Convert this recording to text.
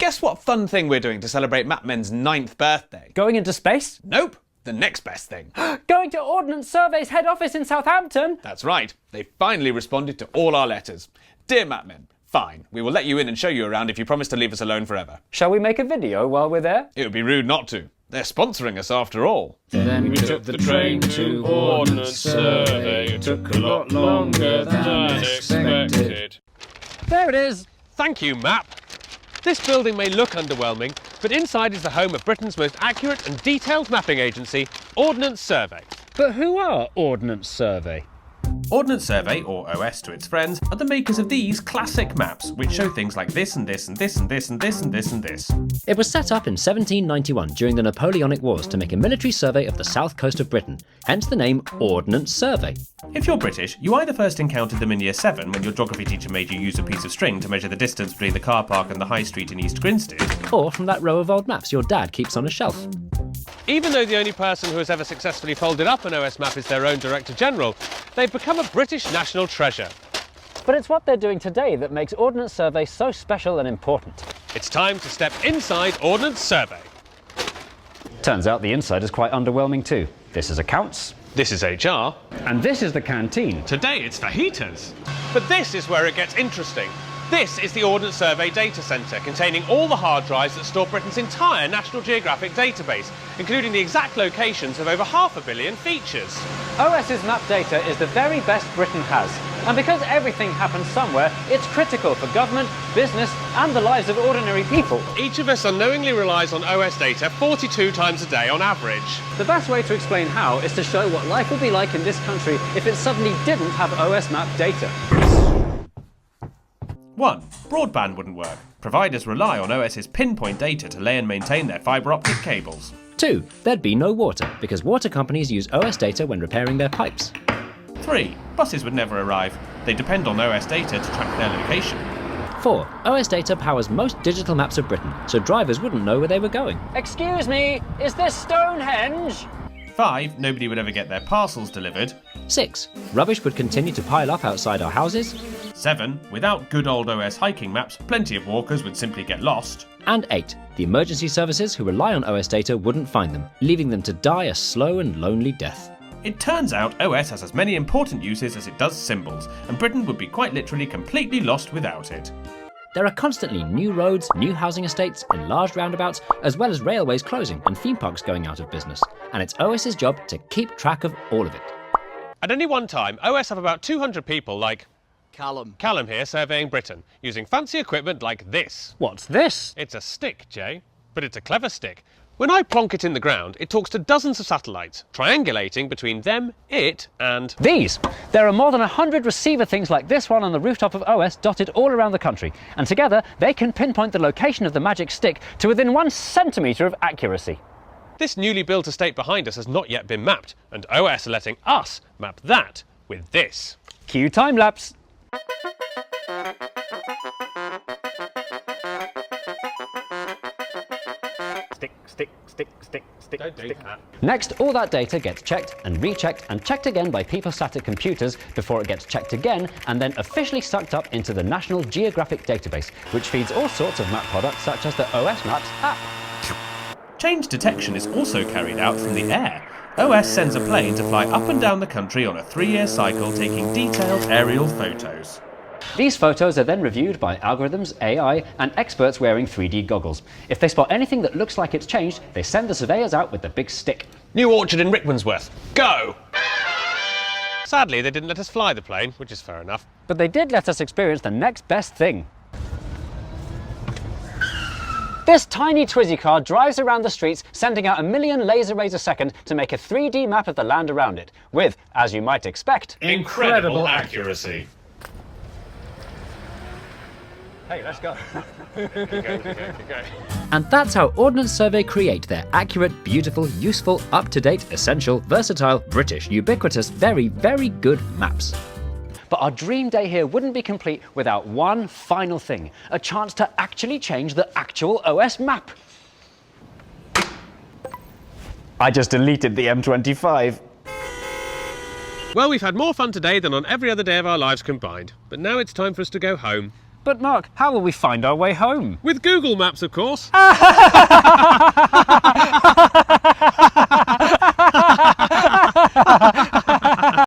Guess what fun thing we're doing to celebrate Mapmen's 9th birthday? Going into space? Nope. The next best thing. Going to Ordnance Survey's head office in Southampton? That's right. They finally responded to all our letters. Dear Mapmen, fine. We will let you in and show you around if you promise to leave us alone forever. Shall we make a video while we're there? It would be rude not to. They're sponsoring us after all. Then we took the train to Ordnance Survey. It took a lot longer than expected. There it is. Thank you, Map. This building may look underwhelming, but inside is the home of Britain's most accurate and detailed mapping agency, Ordnance Survey. But who are Ordnance Survey? Ordnance Survey, or OS to its friends, are the makers of these classic maps, which show things like this and this and this and this and this and this and this. It was set up in 1791 during the Napoleonic Wars to make a military survey of the south coast of Britain, hence the name Ordnance Survey. If you're British, you either first encountered them in Year 7 when your geography teacher made you use a piece of string to measure the distance between the car park and the high street in East Grinstead, Or from that row of old maps your dad keeps on a shelf. Even though the only person who has ever successfully folded up an OS map is their own Director General, they've become a British national treasure. But it's what they're doing today that makes Ordnance Survey so special and important. It's time to step inside Ordnance Survey. Turns out the inside is quite underwhelming too. This is accounts. This is HR. And this is the canteen. Today it's fajitas. But this is where it gets interesting. This is the Ordnance Survey data centre, containing all the hard drives that store Britain's entire National Geographic database, including the exact locations of over 500 million features. OS's map data is the very best Britain has. And because everything happens somewhere, it's critical for government, business, and the lives of ordinary people. Each of us unknowingly relies on OS data 42 times a day on average. The best way to explain how is to show what life would be like in this country if it suddenly didn't have OS map data. 1. Broadband wouldn't work. Providers rely on OS's pinpoint data to lay and maintain their fibre optic cables. 2. There'd be no water, because water companies use OS data when repairing their pipes. 3. Buses would never arrive. They depend on OS data to track their location. 4. OS data powers most digital maps of Britain, so drivers wouldn't know where they were going. Excuse me, is this Stonehenge? 5. Nobody would ever get their parcels delivered. 6. Rubbish would continue to pile up outside our houses. 7. Without good old OS hiking maps, plenty of walkers would simply get lost. And 8. The emergency services who rely on OS data wouldn't find them, leaving them to die a slow and lonely death. It turns out OS has as many important uses as it does symbols, and Britain would be quite literally completely lost without it. There are constantly new roads, new housing estates, enlarged roundabouts, as well as railways closing and theme parks going out of business. And it's OS's job to keep track of all of it. At any one time, OS have about 200 people like Callum here surveying Britain, using fancy equipment like this. What's this? It's a stick, Jay, but it's a clever stick. When I plonk it in the ground, it talks to dozens of satellites, triangulating between them, it, and These. There are more than 100 receiver things like this one on the rooftop of OS dotted all around the country. And together, they can pinpoint the location of the magic stick to within 1 centimetre of accuracy. This newly built estate behind us has not yet been mapped, and OS are letting us map that with this. Cue time lapse. Stick. Don't do that. Next, all that data gets checked and rechecked and checked again by people sat at computers before it gets checked again and then officially sucked up into the National Geographic Database, which feeds all sorts of map products such as the OS Maps app. Change detection is also carried out from the air. OS sends a plane to fly up and down the country on a 3-year cycle, taking detailed aerial photos. These photos are then reviewed by algorithms, AI, and experts wearing 3D goggles. If they spot anything that looks like it's changed, they send the surveyors out with the big stick. New orchard in Rickmansworth. Go! Sadly, they didn't let us fly the plane, which is fair enough. But they did let us experience the next best thing. This tiny Twizy car drives around the streets, sending out 1 million laser rays a second to make a 3D map of the land around it, with, as you might expect, Incredible accuracy. Hey, let's go. Keep going. And that's how Ordnance Survey create their accurate, beautiful, useful, up-to-date, essential, versatile, British, ubiquitous, very, very good maps. But our dream day here wouldn't be complete without one final thing, a chance to actually change the actual OS map. I just deleted the M25. Well, we've had more fun today than on every other day of our lives combined, but now it's time for us to go home. But Mark, how will we find our way home? With Google Maps, of course.